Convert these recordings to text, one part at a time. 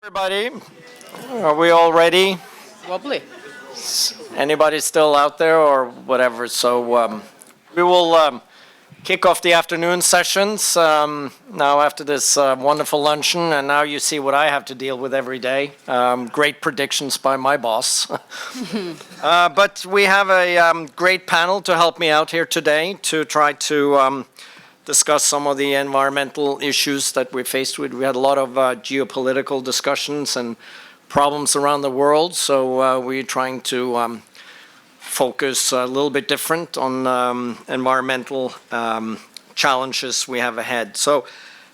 Everybody, are we all ready? Wobbly. Anybody still out there or whatever? So we will kick off the afternoon sessions now after this wonderful luncheon, and now you see what I have to deal with every day. Great predictions by my boss. But we have a great panel to help me out here today to try to discuss some of the environmental issues that we're faced with. We had a lot of geopolitical discussions and problems around the world, so we're trying to focus a little bit different on environmental challenges we have ahead. So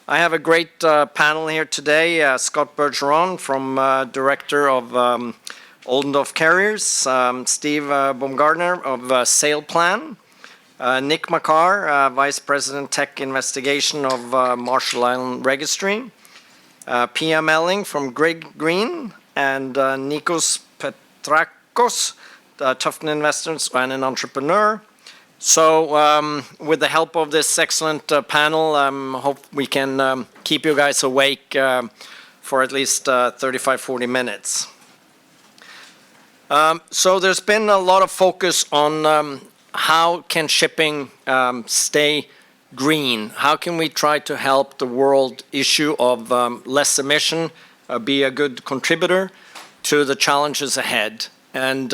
I have a great panel here today. Scott Bergeron, Director of Oldendorff Carriers, Steve Bomgardner of Sailplan, Nick Makar, Vice President Tech Investigation of Marshall Island Registry, Pia Meling from Grieg, and Nikos Petrakakos, Tufton investors and an entrepreneur. So with the help of this excellent panel, hope we can keep you guys awake for at least 35-40 minutes. So there's been a lot of focus on how can shipping stay green? How can we try to help the world issue of less emission be a good contributor to the challenges ahead? And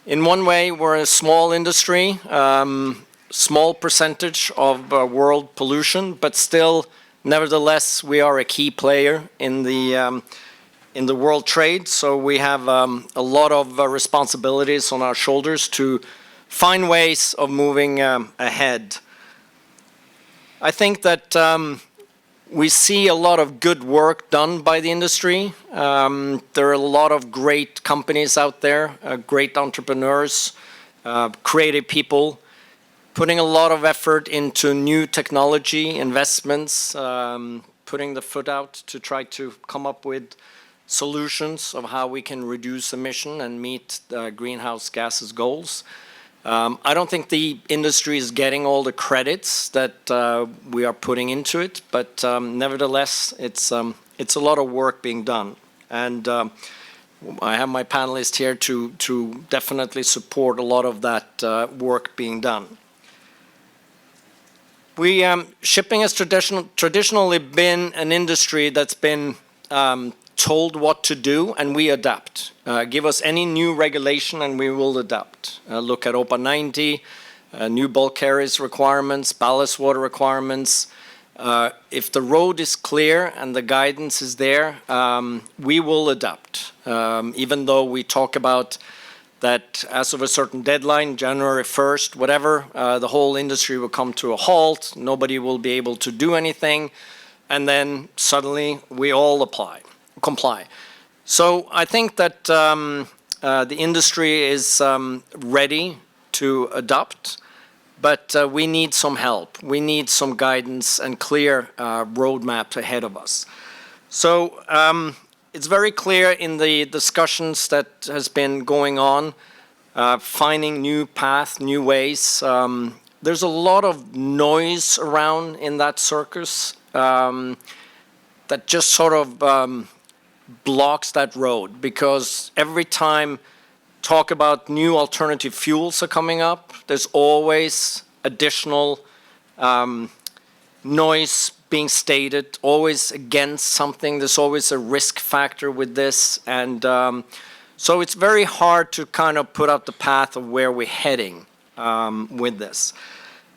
in one way, we're a small industry, small percentage of world pollution, but still, nevertheless, we are a key player in the world trade. So we have a lot of responsibilities on our shoulders to find ways of moving ahead. I think that we see a lot of good work done by the industry. There are a lot of great companies out there, great entrepreneurs, creative people, putting a lot of effort into new technology investments, putting the foot out to try to come up with solutions of how we can reduce emission and meet the greenhouse gases goals. I don't think the industry is getting all the credits that we are putting into it, but nevertheless, it's a lot of work being done. And I have my panelists here to definitely support a lot of that work being done. Shipping has traditionally been an industry that's been told what to do, and we adapt. Give us any new regulation and we will adapt. Look at OPA 90, new bulk carriers requirements, ballast water requirements. If the road is clear and the guidance is there, we will adapt. Even though we talk about that as of a certain deadline, January 1st, whatever, the whole industry will come to a halt, nobody will be able to do anything, and then suddenly we all comply. So I think that the industry is ready to adopt, but we need some help. We need some guidance and clear roadmap ahead of us. So it's very clear in the discussions that has been going on, finding new paths, new ways. There's a lot of noise around in that circus that just sort of blocks that road, because every time talk about new alternative fuels are coming up, there's always additional noise being stated, always against something. There's always a risk factor with this, and so it's very hard to kind of put out the path of where we're heading with this.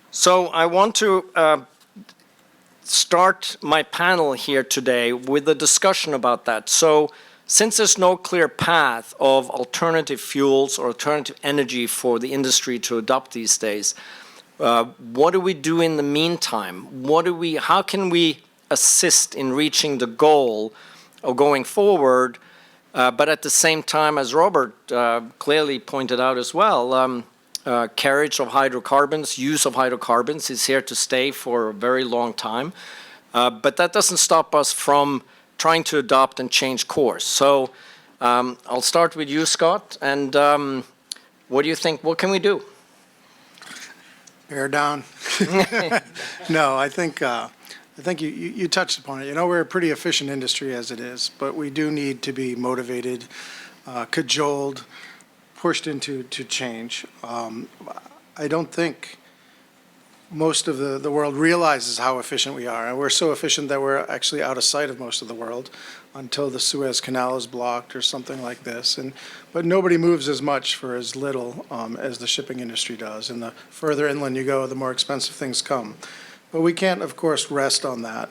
So I want to start my panel here today with a discussion about that. So since there's no clear path of alternative fuels or alternative energy for the industry to adopt these days, what do we do in the meantime? How can we assist in reaching the goal of going forward, but at the same time, as Robert clearly pointed out as well, carriage of hydrocarbons, use of hydrocarbons is here to stay for a very long time. But that doesn't stop us from trying to adopt and change course. So I'll start with you, Scott. And what do you think? What can we do? Bear down. No, I think I think you touched upon it. You know, we're a pretty efficient industry as it is, but we do need to be motivated, cajoled, pushed into change. I don't think most of the world realizes how efficient we are. And we're so efficient that we're actually out of sight of most of the world until the Suez Canal is blocked or something like this. But nobody moves as much for as little as the shipping industry does. And the further inland you go, the more expensive things come. But we can't, of course, rest on that.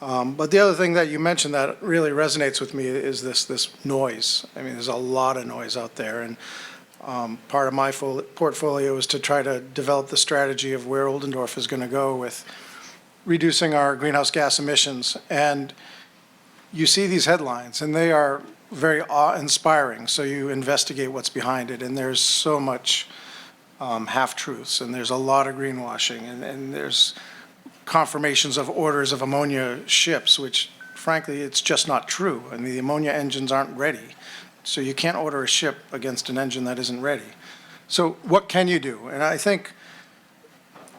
But the other thing that you mentioned that really resonates with me is this noise. I mean, there's a lot of noise out there. And part of my portfolio is to try to develop the strategy of where Oldendorff is going to go with reducing our greenhouse gas emissions. And you see these headlines, and they are very awe-inspiring. So you investigate what's behind it, and there's so much half-truths, and there's a lot of greenwashing, and there's confirmations of orders of ammonia ships, which, frankly, it's just not true. I mean, the ammonia engines aren't ready. So you can't order a ship against an engine that isn't ready. So what can you do? And I think,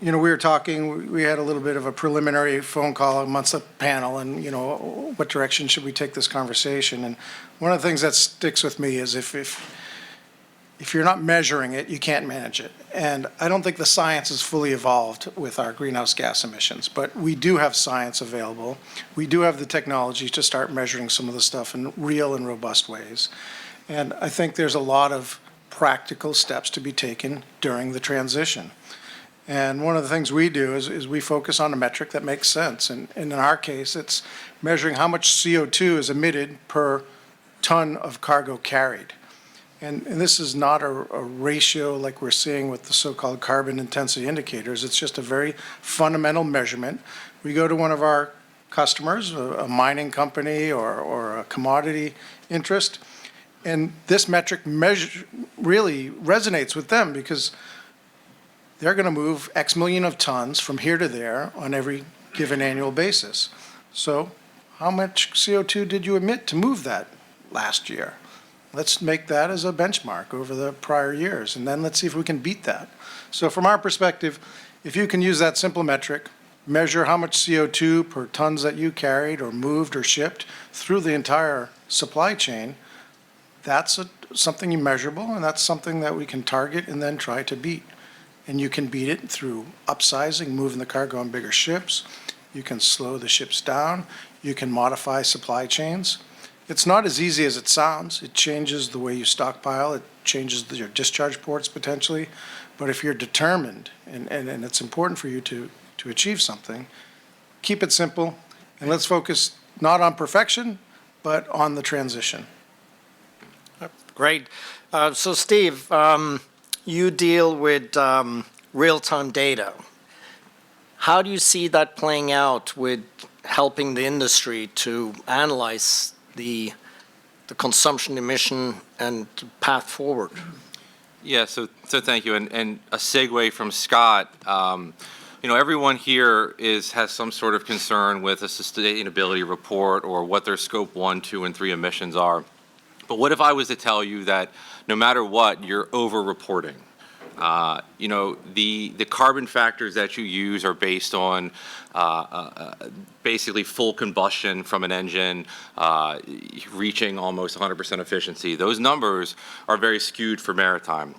you know, we were talking, we had a little bit of a preliminary phone call amongst the panel and, you know, what direction should we take this conversation? And one of the things that sticks with me is if you're not measuring it, you can't manage it. And I don't think the science is fully evolved with our greenhouse gas emissions, but we do have science available. We do have the technology to start measuring some of the stuff in real and robust ways. And I think there's a lot of practical steps to be taken during the transition. And one of the things we do is we focus on a metric that makes sense. And in our case, it's measuring how much CO2 is emitted per ton of cargo carried. And this is not a ratio like we're seeing with the so-called carbon intensity indicators. It's just a very fundamental measurement. We go to one of our customers, a mining company or a commodity interest, and this metric really resonates with them because they're going to move X million of tons from here to there on every given annual basis. So how much CO2 did you emit to move that last year? Let's make that as a benchmark over the prior years, and then let's see if we can beat that. So from our perspective, if you can use that simple metric, measure how much CO2 per tons that you carried or moved or shipped through the entire supply chain, that's something measurable, and that's something that we can target and then try to beat. And you can beat it through upsizing, moving the cargo on bigger ships. You can slow the ships down. You can modify supply chains. It's not as easy as it sounds. It changes the way you stockpile. It changes your discharge ports potentially. But if you're determined, and it's important for you to achieve something, keep it simple, and let's focus not on perfection, but on the transition. Great. So Steve, you deal with real-time data. How do you see that playing out with helping the industry to analyze the consumption emission and path forward? Yeah, so thank you. And a segue from Scott, you know, everyone here has some sort of concern with a sustainability report or what their scope 1, 2, and 3 emissions are. But what if I was to tell you that no matter what, you're over-reporting? You know, the carbon factors that you use are based on basically full combustion from an engine, reaching almost 100% efficiency. Those numbers are very skewed for maritime.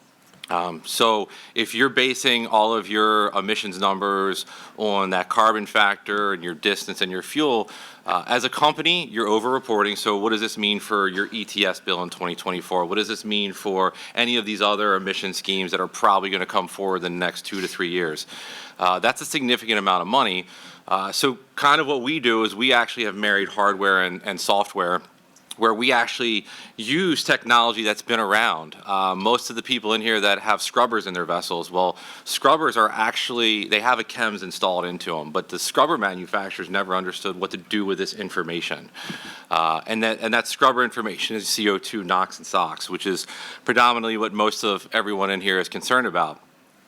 So if you're basing all of your emissions numbers on that carbon factor and your distance and your fuel, as a company, you're over-reporting. So what does this mean for your ETS bill in 2024? What does this mean for any of these other emission schemes that are probably going to come forward in the next 2 to 3 years? That's a significant amount of money. So kind of what we do is we actually have married hardware and software where we actually use technology that's been around. Most of the people in here that have scrubbers in their vessels, well, scrubbers are actually, they have a chems installed into them, but the scrubber manufacturers never understood what to do with this information. And that scrubber information is CO2, NOx, and SOx, which is predominantly what most of everyone in here is concerned about.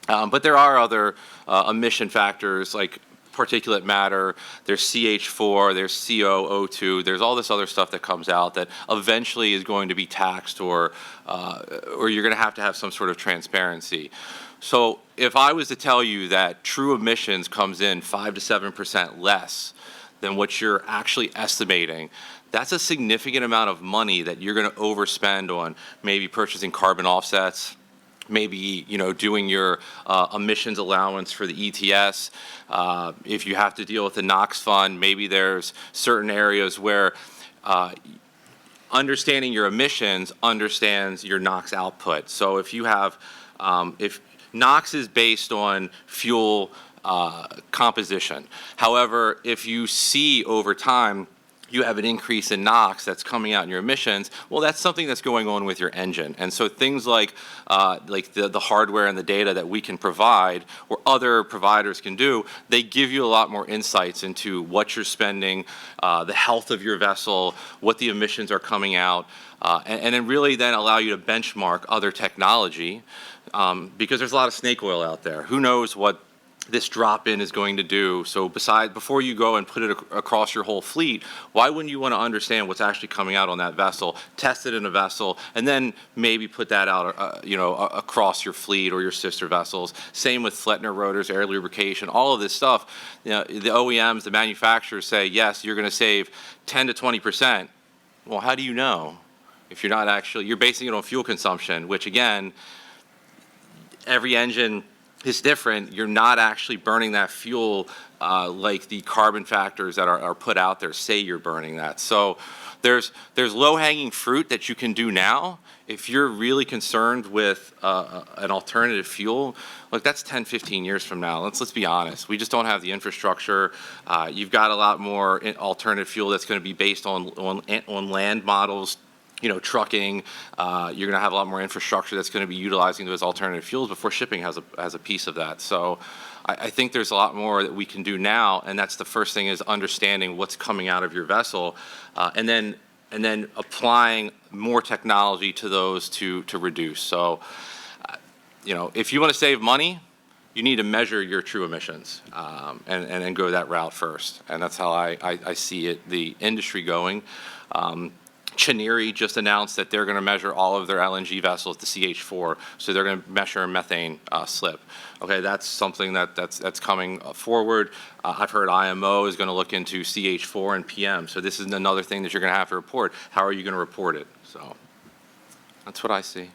But there are other emission factors like particulate matter, there's CH4, there's COO2, there's all this other stuff that comes out that eventually is going to be taxed or you're going to have some sort of transparency. So if I was to tell you that true emissions comes in 5 to 7% less than what you're actually estimating, that's a significant amount of money that you're going to overspend on maybe purchasing carbon offsets, maybe, doing your emissions allowance for the ETS. If you have to deal with the NOx fund, maybe there's certain areas where understanding your emissions understands your NOx output. So if you have, if NOx is based on fuel composition. However, if you see over time you have an increase in NOx that's coming out in your emissions, well, that's something that's going on with your engine. And so things like the hardware and the data that we can provide or other providers can do, they give you a lot more insights into what you're spending, the health of your vessel, what the emissions are coming out, and then really then allow you to benchmark other technology because there's a lot of snake oil out there. Who knows what this drop-in is going to do. So before you go and put it across your whole fleet, why wouldn't you want to understand what's actually coming out on that vessel, test it in a vessel, and then maybe put that out, across your fleet or your sister vessels. Same with Flettner rotors, air lubrication, all of this stuff. The OEMs, the manufacturers say, yes, you're going to save 10 to 20%. Well, how do you know if you're not actually, you're basing it on fuel consumption, which again, every engine is different. You're not actually burning that fuel like the carbon factors that are put out there say you're burning that. So there's low-hanging fruit that you can do now. If you're really concerned with an alternative fuel, look, that's 10, 15 years from now. Let's be honest. We just don't have the infrastructure. You've got a lot more alternative fuel that's going to be based on land models. Trucking, you're going to have a lot more infrastructure that's going to be utilizing those alternative fuels before shipping has a piece of that. So I think there's a lot more that we can do now, and that's the first thing is understanding what's coming out of your vessel, and then applying more technology to those to reduce. So, if you want to save money, you need to measure your true emissions and go that route first. And that's how I see it, the industry going. Cheniere just announced that they're going to measure all of their LNG vessels to CH4, so they're going to measure methane slip. Okay, that's something that's coming forward. I've heard IMO is going to look into CH4 and PM, so this is another thing that you're going to have to report. How are you going to report it? So that's what I see.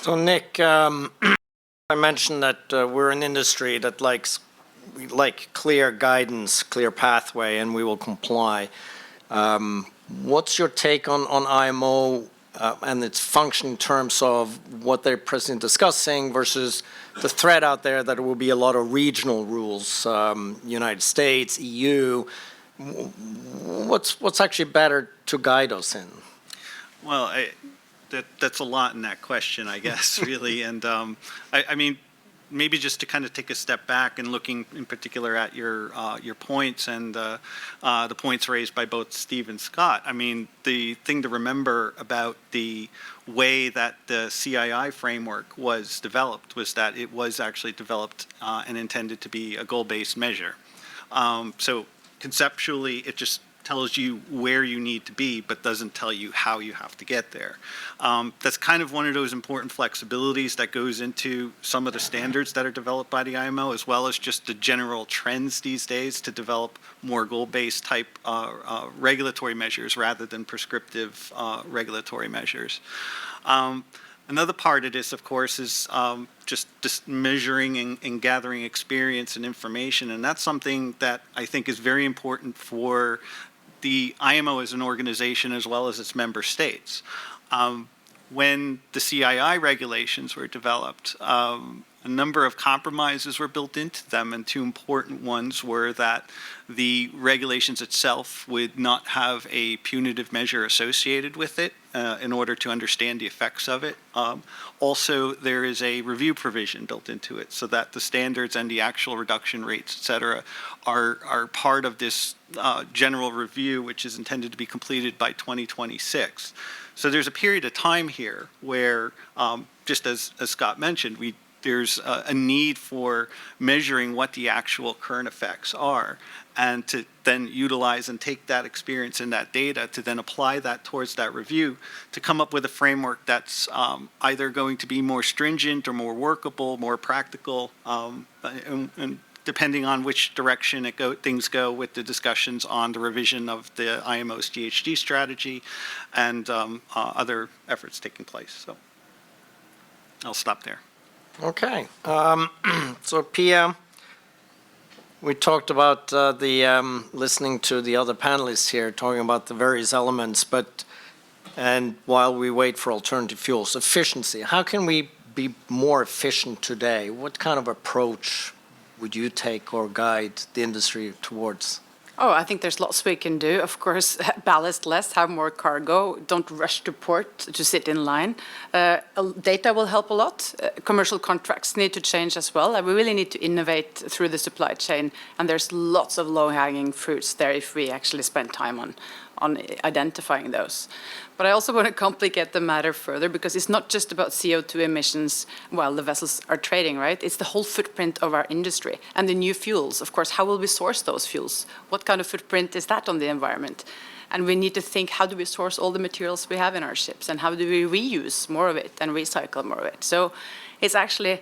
So Nick, I mentioned that we're an industry that we like clear guidance, clear pathway, and we will comply. What's your take on IMO and its function in terms of what they're presently discussing versus the threat out there that it will be a lot of regional rules, United States, EU? What's actually better to guide us in? Well, that's a lot in that question, I guess, really. And I mean, maybe just to kind of take a step back and looking in particular at your points and the points raised by both Steve and Scott. I mean, the thing to remember about the way that the CII framework was developed was that it was actually developed and intended to be a goal-based measure. So conceptually, it just tells you where you need to be, but doesn't tell you how you have to get there. That's kind of one of those important flexibilities that goes into some of the standards that are developed by the IMO, as well as just the general trends these days to develop more goal-based type regulatory measures rather than prescriptive regulatory measures. Another part of this, of course, is just measuring and gathering experience and information, and that's something that I think is very important for the IMO as an organization as well as its member states. When the CII regulations were developed, a number of compromises were built into them, and two important ones were that the regulations itself would not have a punitive measure associated with it in order to understand the effects of it. Also, there is a review provision built into it so that the standards and the actual reduction rates, et cetera, are part of this general review, which is intended to be completed by 2026. So there's a period of time here where, just as Scott mentioned, there's a need for measuring what the actual current effects are, and to then utilize and take that experience and that data to then apply that towards that review to come up with a framework that's either going to be more stringent or more workable, more practical, and depending on which direction things go with the discussions on the revision of the IMO's GHG strategy and other efforts taking place. So I'll stop there. Okay. So Pia, we talked about listening to the other panelists here, talking about the various elements, and while we wait for alternative fuels, efficiency. How can we be more efficient today? What kind of approach would you take or guide the industry towards? Oh, I think there's lots we can do. Of course, ballast less, have more cargo, don't rush to port to sit in line. Data will help a lot. Commercial contracts need to change as well. We really need to innovate through the supply chain, and there's lots of low-hanging fruits there if we actually spend time on identifying those. But I also want to complicate the matter further, because it's not just about CO2 emissions while the vessels are trading, right? It's the whole footprint of our industry and the new fuels. Of course, how will we source those fuels? What kind of footprint is that on the environment? And we need to think, how do we source all the materials we have in our ships, and how do we reuse more of it and recycle more of it? So it's actually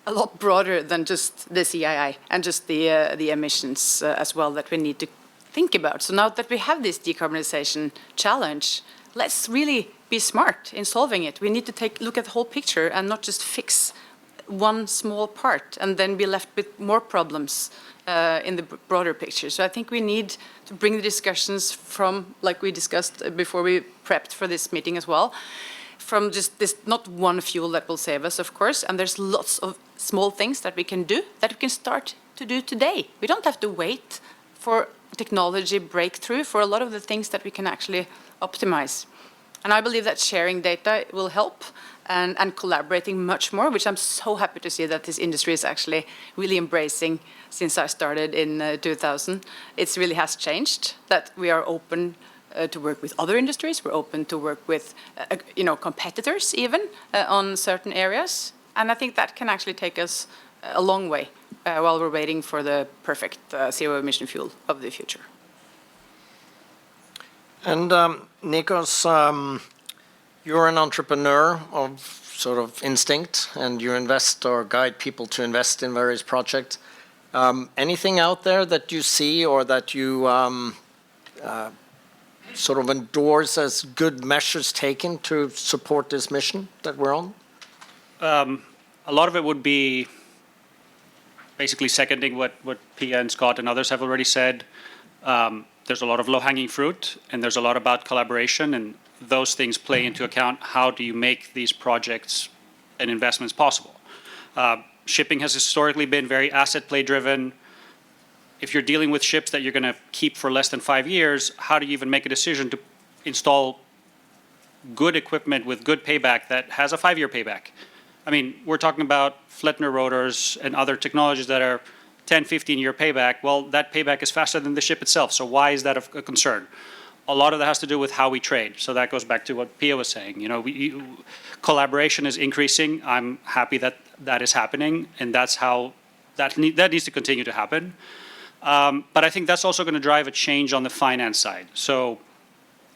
a lot broader than just the CII and just the emissions as well that we need to think about. So now that we have this decarbonization challenge, let's really be smart in solving it. We need to look at the whole picture and not just fix one small part and then be left with more problems in the broader picture. So I think we need to bring the discussions from, like we discussed before we prepped for this meeting as well, from just this, not one fuel that will save us, of course, and there's lots of small things that we can do, that we can start to do today. We don't have to wait for technology breakthrough for a lot of the things that we can actually optimize. And I believe that sharing data will help, and collaborating much more, which I'm so happy to see that this industry is actually really embracing since I started in 2000. It really has changed, that we are open to work with other industries. We're open to work with competitors even on certain areas. And I think that can actually take us a long way while we're waiting for the perfect zero emission fuel of the future. And Nikos, you're an entrepreneur of sort of instinct, and you invest or guide people to invest in various projects. Anything out there that you see or that you sort of endorse as good measures taken to support this mission that we're on? A lot of it would be basically seconding what Pia and Scott and others have already said. There's a lot of low-hanging fruit, and there's a lot about collaboration, and those things play into account. How do you make these projects and investments possible? Shipping has historically been very asset play driven. If you're dealing with ships that you're going to keep for less than 5 years, how do you even make a decision to install good equipment with good payback that has a 5-year payback? I mean, we're talking about Flettner rotors and other technologies that are 10, 15-year payback. Well, that payback is faster than the ship itself. So why is that a concern? A lot of that has to do with how we trade. So that goes back to what Pia was saying. Collaboration is increasing. I'm happy that that is happening, and that's how that needs to continue to happen. But I think that's also going to drive a change on the finance side. So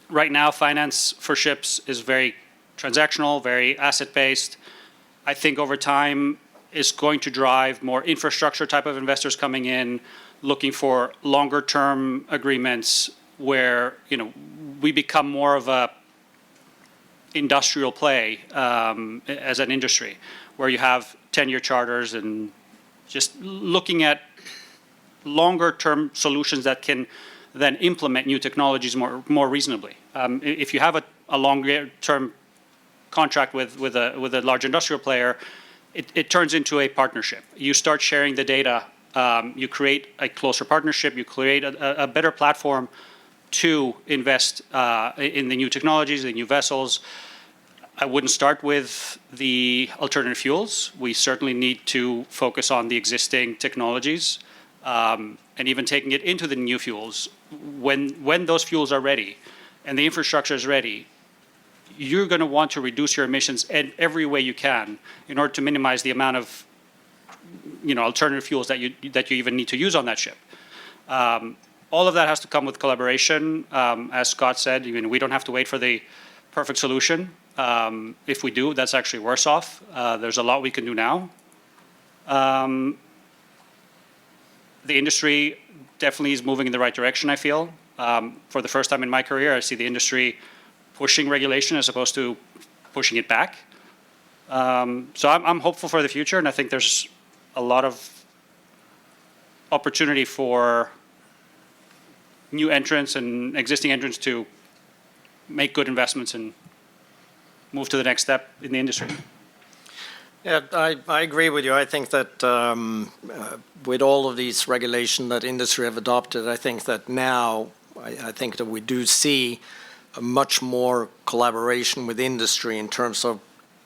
right now, finance for ships is very transactional, very asset-based. I think over time is going to drive more infrastructure type of investors coming in, looking for longer-term agreements where we become more of a industrial play as an industry, where you have 10-year charters and just looking at longer-term solutions that can then implement new technologies more reasonably. If you have a longer-term contract with a large industrial player, it turns into a partnership. You start sharing the data. You create a closer partnership. You create a better platform to invest in the new technologies, the new vessels. I wouldn't start with the alternative fuels. We certainly need to focus on the existing technologies, and even taking it into the new fuels. When those fuels are ready and the infrastructure is ready, you're going to want to reduce your emissions in every way you can in order to minimize the amount of alternative fuels that you even need to use on that ship. All of that has to come with collaboration. As Scott said, we don't have to wait for the perfect solution. If we do, that's actually worse off. There's a lot we can do now. the industry definitely is moving in the right direction, I feel. For the first time in my career, I see the industry pushing regulation as opposed to pushing it back. So I'm hopeful for the future, and I think there's a lot of opportunity for new entrants and existing entrants to make good investments and move to the next step in the industry. Yeah, I agree with you. I think that with all of these regulations that industry have adopted, I think that now, I think that we do see a much more collaboration with industry in terms of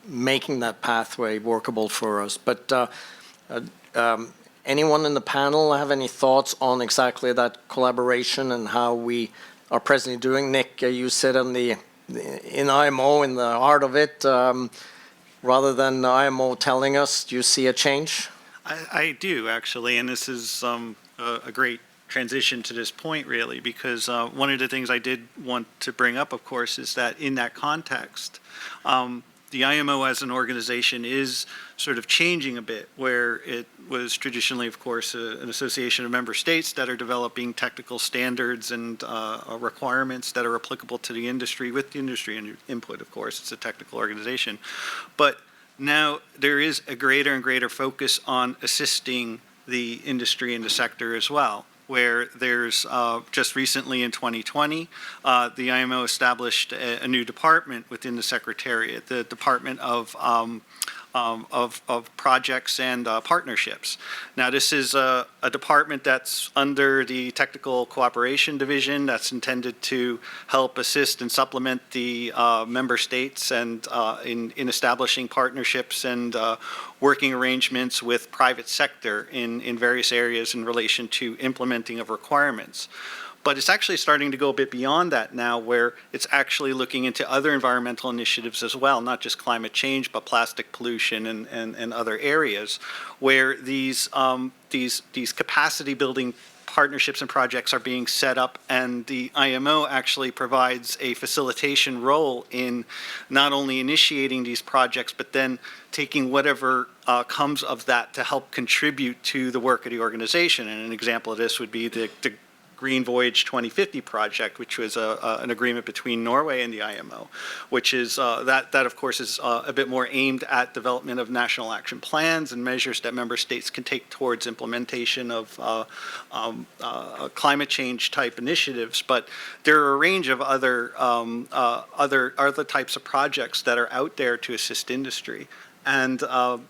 making that pathway workable for us. But anyone in the panel have any thoughts on exactly that collaboration and how we are presently doing? Nick, you sit in IMO, in the heart of it. Rather than IMO telling us, do you see a change? I do, actually, and this is a great transition to this point, really, because one of the things I did want to bring up, of course, is that in that context, the IMO as an organization is sort of changing a bit, where it was traditionally, of course, an association of member states that are developing technical standards and requirements that are applicable to the industry with the industry input, of course. It's a technical organization. But now there is a greater and greater focus on assisting the industry and the sector as well, where there's just recently in 2020, the IMO established a new department within the Secretariat, the Department of Projects and Partnerships. Now, this is a department that's under the Technical Cooperation Division that's intended to help assist and supplement the member states and in establishing partnerships and working arrangements with private sector in various areas in relation to implementing of requirements. But it's actually starting to go a bit beyond that now, where it's actually looking into other environmental initiatives as well, not just climate change, but plastic pollution and other areas, where these capacity building partnerships and projects are being set up, and the IMO actually provides a facilitation role in not only initiating these projects, but then taking whatever comes of that to help contribute to the work of the organization. And an example of this would be the Green Voyage 2050 project, which was an agreement between Norway and the IMO, which is that of course is a bit more aimed at development of national action plans and measures that member states can take towards implementation of climate change type initiatives. But there are a range of other types of projects that are out there to assist industry. And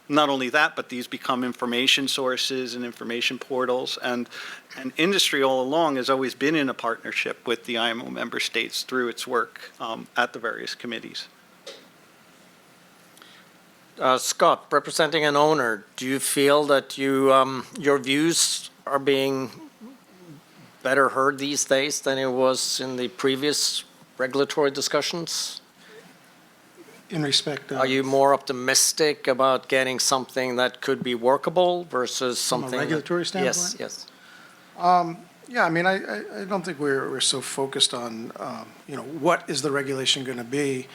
not only that, but these become information sources and information portals. And industry all along has always been in a partnership with the IMO member states through its work at the various committees. Scott, representing an owner, do you feel that your views are being better heard these days than it was in the previous regulatory discussions? In respect of... Are you more optimistic about getting something that could be workable versus something... From a regulatory standpoint? Yes. Yeah, I mean, I don't think we're so focused on, what is the regulation going to be?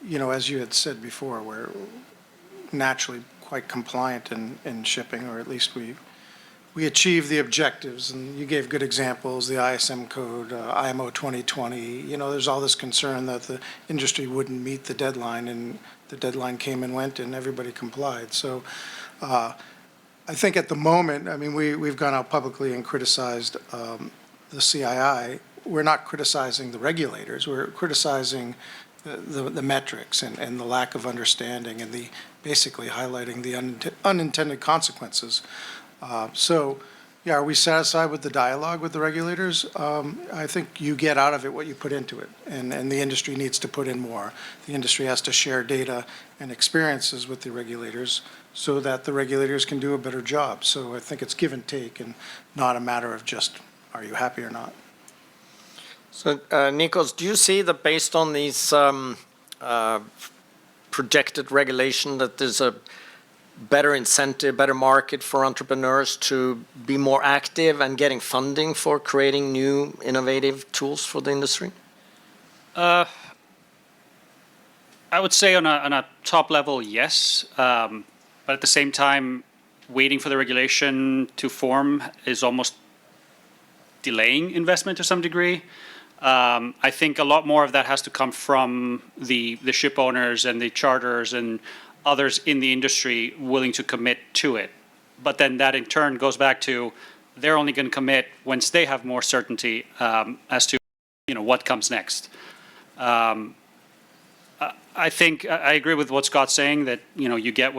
As you had said before, we're naturally quite compliant in shipping, or at least we achieve the objectives. And you gave good examples, the ISM code, IMO 2020. There's all this concern that the industry wouldn't meet the deadline, and the deadline came and went, and everybody complied. So I think at the moment, I mean, we've gone out publicly and criticized the CII. We're not criticizing the regulators. We're criticizing the metrics and the lack of understanding and basically highlighting the unintended consequences. So, yeah, are we satisfied with the dialogue with the regulators? I think you get out of it what you put into it, and the industry needs to put in more. The industry has to share data and experiences with the regulators so that the regulators can do a better job. So I think it's give and take and not a matter of just, are you happy or not? So, Nikos, do you see that based on these projected regulation that there's a better incentive, better market for entrepreneurs to be more active and getting funding for creating new innovative tools for the industry? I would say on a top level, yes. But at the same time, waiting for the regulation to form is almost delaying investment to some degree. I think a lot more of that has to come from the ship owners and the charters and others in the industry willing to commit to it. But then that in turn goes back to they're only going to commit once they have more certainty as to what comes next. I think I agree with what Scott's saying that you get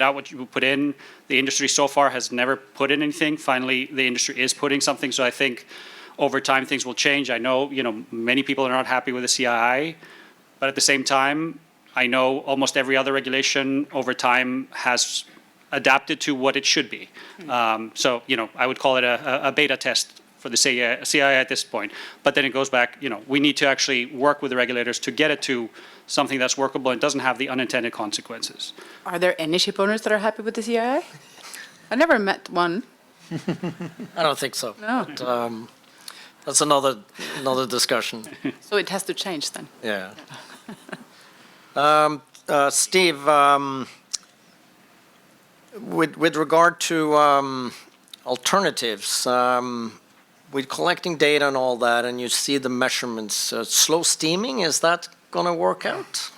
out what you put in. The industry so far has never put in anything. Finally, the industry is putting something. So I think over time things will change. I know many people are not happy with the CII, but at the same time, I know almost every other regulation over time has adapted to what it should be. So I would call it a beta test for the CII at this point. But then it goes back. We need to actually work with the regulators to get it to something that's workable and doesn't have the unintended consequences. Are there any ship owners that are happy with the CII? I never met one. I don't think so. No. But, that's another discussion. So it has to change then. Yeah. Steve, with regard to alternatives, with collecting data and all that, and you see the measurements, slow steaming, is that going to work out?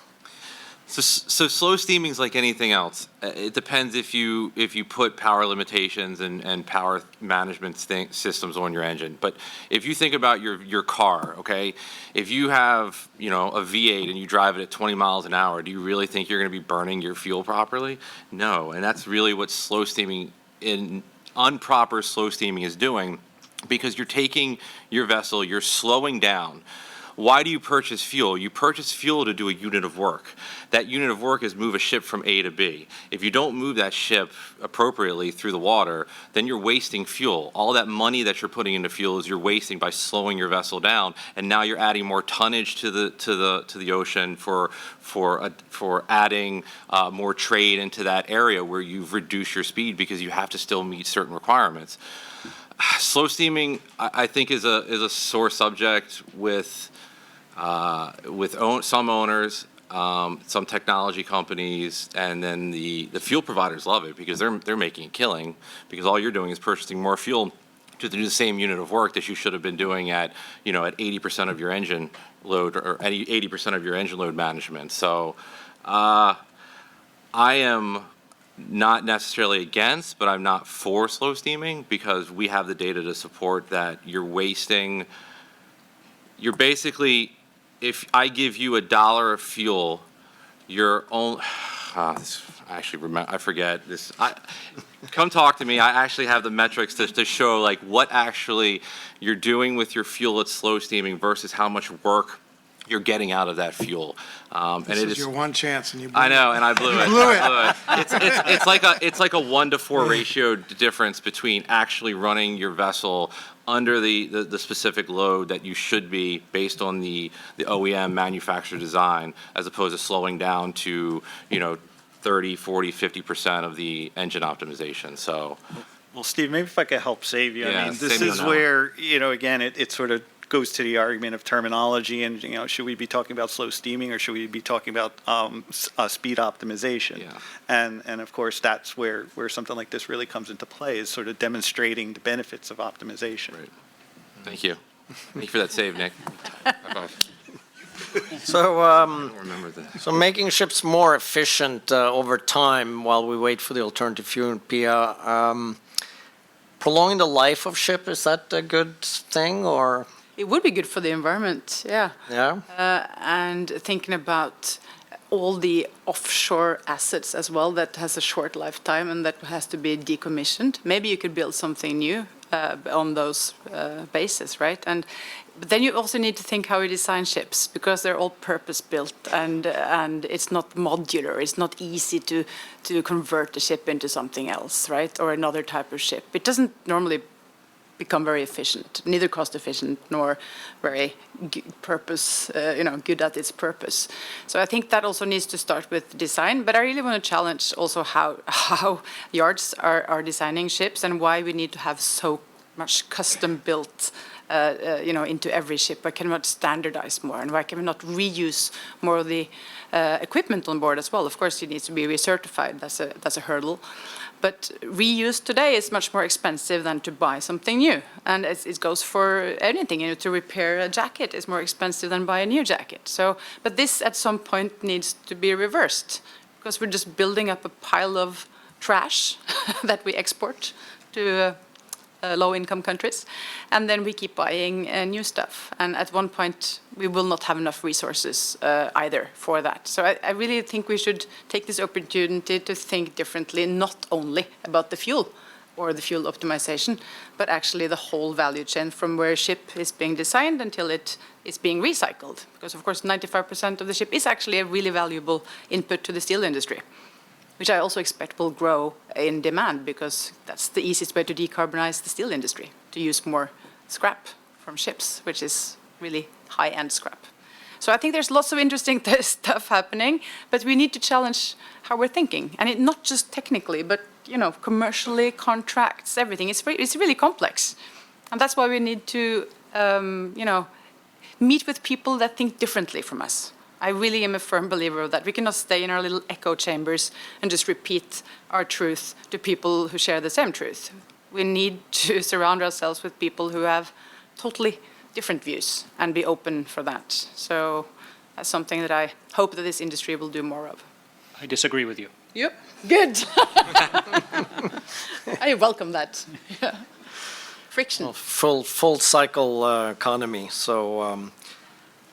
So slow steaming is like anything else. It depends if you put power limitations and power management systems on your engine. But if you think about your car, okay, if you have a V8 and you drive it at 20 miles an hour, do you really think you're going to be burning your fuel properly? No, and that's really what slow steaming improper slow steaming is doing, because you're taking your vessel, you're slowing down. Why do you purchase fuel? You purchase fuel to do a unit of work. That unit of work is move a ship from A to B. If you don't move that ship appropriately through the water, then you're wasting fuel. All that money that you're putting into fuel is you're wasting by slowing your vessel down, and now you're adding more tonnage to the ocean for adding more trade into that area where you've reduced your speed because you have to still meet certain requirements. Slow steaming, I think, is a sore subject with some owners, some technology companies, and then the fuel providers love it because they're making a killing, because all you're doing is purchasing more fuel to do the same unit of work that you should have been doing at 80% of your engine load or 80% of your engine load management. So I am not necessarily against, but I'm not for slow steaming, because we have the data to support that you're basically, if I give you $1 of fuel, you're only, I forget this. Come talk to me. I actually have the metrics to show like what actually you're doing with your fuel at slow steaming versus how much work you're getting out of that fuel. This is your one chance, and you blew I know, and I blew it. blew it. I blew it. It's like a 1-to-4 ratio difference between actually running your vessel under the specific load that you should be based on the OEM manufacturer design, as opposed to slowing down to 30, 40, 50% of the engine optimization. So, Well, Steve, maybe if I could help save you. Yeah, I mean, this save me is on that where, again, it sort of goes to the argument of terminology and, should we be talking about slow steaming or should we be talking about speed optimization? Yeah. And of course, that's where something like this really comes into play, is sort of demonstrating the benefits of optimization. Right. Thank you. Thank you for that save, Nick. High five. So, I don't remember that. so making ships more efficient over time while we wait for the alternative fuel and PIA, prolonging the life of ship, is that a good thing, or? It would be good for the environment, yeah. Yeah? And thinking about all the offshore assets as well that has a short lifetime and that has to be decommissioned. Maybe you could build something new on those bases, right? But then you also need to think how you design ships, because they're all purpose-built and it's not modular. It's not easy to convert the ship into something else, right? Or another type of ship. It doesn't normally become very efficient, neither cost efficient nor very good at its purpose. So I think that also needs to start with design, but I really want to challenge also how yards are designing ships and why we need to have so much custom built into every ship. Why can we not standardize more, and why can we not reuse more of the equipment on board as well? Of course, it needs to be recertified. That's a hurdle. But reuse today is much more expensive than to buy something new. And it goes for anything. To repair a jacket is more expensive than buy a new jacket. So, but this at some point needs to be reversed, because we're just building up a pile of trash that we export to low-income countries, and then we keep buying new stuff. And at one point, we will not have enough resources either for that. So I really think we should take this opportunity to think differently, not only about the fuel or the fuel optimization, but actually the whole value chain from where a ship is being designed until it is being recycled. Because, of course, 95% of the ship is actually a really valuable input to the steel industry, which I also expect will grow in demand, because that's the easiest way to decarbonize the steel industry, to use more scrap from ships, which is really high-end scrap. So I think there's lots of interesting stuff happening, but we need to challenge how we're thinking. And not just technically, but commercially, contracts, everything. It's really complex. And that's why we need to meet with people that think differently from us. I really am a firm believer of that. We cannot stay in our little echo chambers and just repeat our truth to people who share the same truth. We need to surround ourselves with people who have totally different views and be open for that. So that's something that I hope that this industry will do more of. I disagree with you. Yep, good. I welcome that. Yeah. Friction. Full cycle economy. So.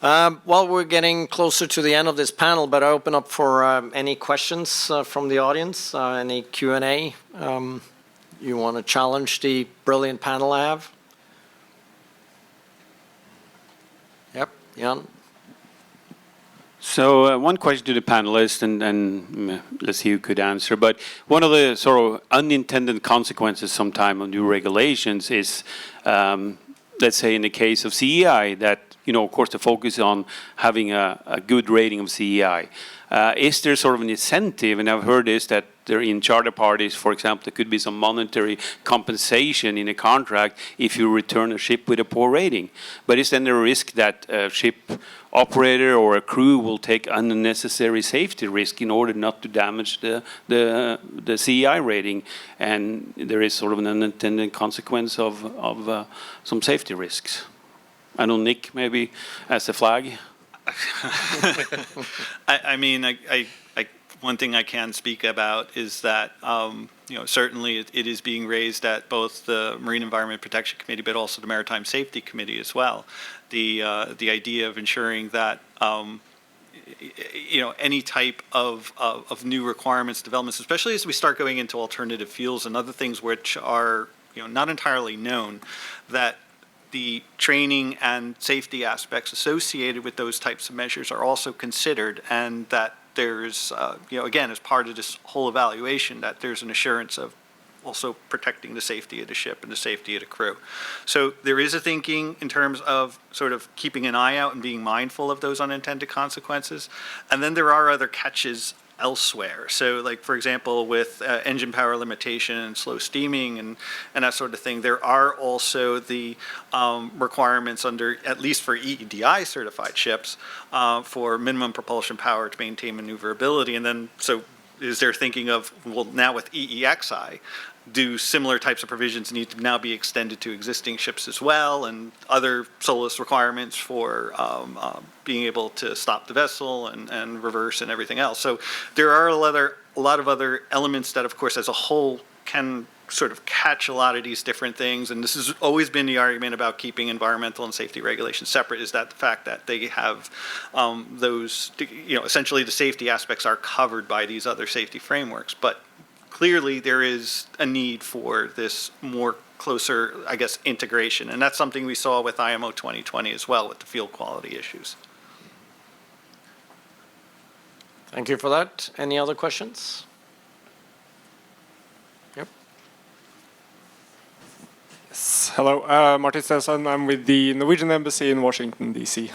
Well, we're getting closer to the end of this panel, but I open up for any questions from the audience, any Q&A. You want to challenge the brilliant panel I have? Yep, Jan. So one question to the panelists, and let's see who could answer. But one of the sort of unintended consequences sometime of new regulations is, let's say in the case of CEI, that of course, the focus on having a good rating of CEI. Is there sort of an incentive, and I've heard this, that there in charter parties, for example, there could be some monetary compensation in a contract if you return a ship with a poor rating. But is then the risk that a ship operator or a crew will take unnecessary safety risk in order not to damage the CEI rating, and there is sort of an unintended consequence of some safety risks? I know Nick maybe as a flag. I mean, one thing I can speak about is that certainly it is being raised at both the Marine Environment Protection Committee, but also the Maritime Safety Committee as well. The idea of ensuring that any type of new requirements, developments, especially as we start going into alternative fuels and other things which are not entirely known, that the training and safety aspects associated with those types of measures are also considered, and that there's, again, as part of this whole evaluation, that there's an assurance of also protecting the safety of the ship and the safety of the crew. So there is a thinking in terms of sort of keeping an eye out and being mindful of those unintended consequences. And then there are other catches elsewhere. So like, for example, with engine power limitation and slow steaming and that sort of thing, there are also the requirements under, at least for EEDI certified ships, for minimum propulsion power to maintain maneuverability. And then, so is there thinking of, well, now with EEXI, do similar types of provisions need to now be extended to existing ships as well, and other SOLAS requirements for being able to stop the vessel and reverse and everything else. So there are a lot of other elements that, of course, as a whole can sort of catch a lot of these different things. And this has always been the argument about keeping environmental and safety regulations separate, is that the fact that they have those, essentially the safety aspects are covered by these other safety frameworks. But clearly there is a need for this more closer, I guess, integration. And that's something we saw with IMO 2020 as well, with the fuel quality issues. Thank you for that. Any other questions? Yep. Yes. Hello, Martin Stensson. I'm with the Norwegian Embassy in Washington, D.C.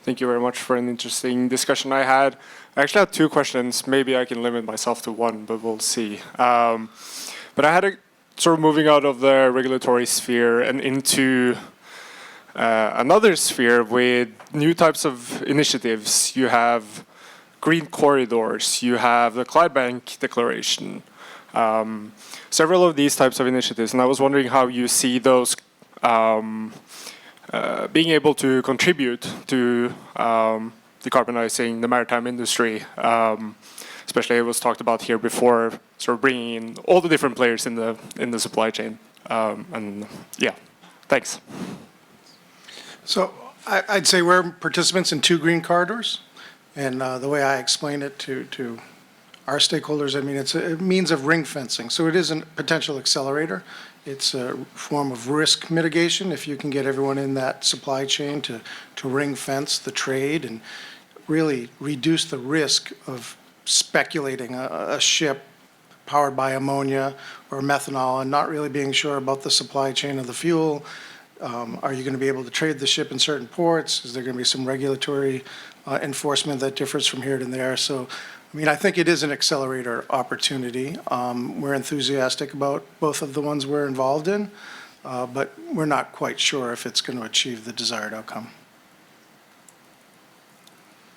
Thank you very much for an interesting discussion I had. I actually had two questions. Maybe I can limit myself to one, but we'll see. But I had a sort of moving out of the regulatory sphere and into another sphere with new types of initiatives. You have green corridors. You have the Clydebank Declaration. Several of these types of initiatives, and I was wondering how you see those being able to contribute to decarbonizing the maritime industry. Especially it was talked about here before, sort of bringing in all the different players in the supply chain. And yeah, thanks. So I'd say we're participants in 2 green corridors. And the way I explain it to our stakeholders, I mean, it's a means of ring fencing. So it is a potential accelerator. It's a form of risk mitigation if you can get everyone in that supply chain to ring fence the trade and really reduce the risk of speculating a ship powered by ammonia or methanol and not really being sure about the supply chain of the fuel. Are you going to be able to trade the ship in certain ports? Is there going to be some regulatory enforcement that differs from here to there? So, I mean, I think it is an accelerator opportunity. We're enthusiastic about both of the ones we're involved in, but we're not quite sure if it's going to achieve the desired outcome.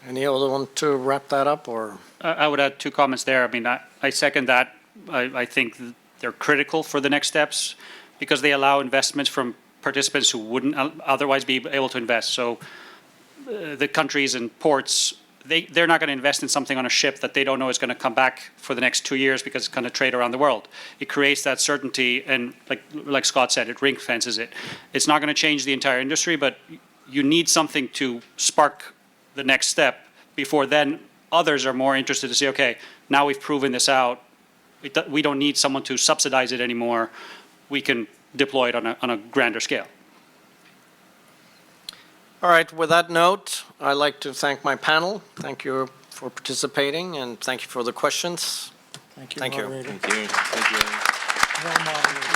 Any other one to wrap that up, or? I would add 2 comments there. I mean, I second that. I think they're critical for the next steps because they allow investments from participants who wouldn't otherwise be able to invest. So the countries and ports, they're not going to invest in something on a ship that they don't know is going to come back for the next 2 years because it's going to trade around the world. It creates that certainty, and like Scott said, it ring fences it. It's not going to change the entire industry, but you need something to spark the next step. Before then, others are more interested to say, okay, now we've proven this out. We don't need someone to subsidize it anymore. We can deploy it on a grander scale. All right, with that note, I'd like to thank my panel. Thank you for participating, and thank you for the questions. Thank you, Thank you. moderator. Thank you. Thank you. Well moderated.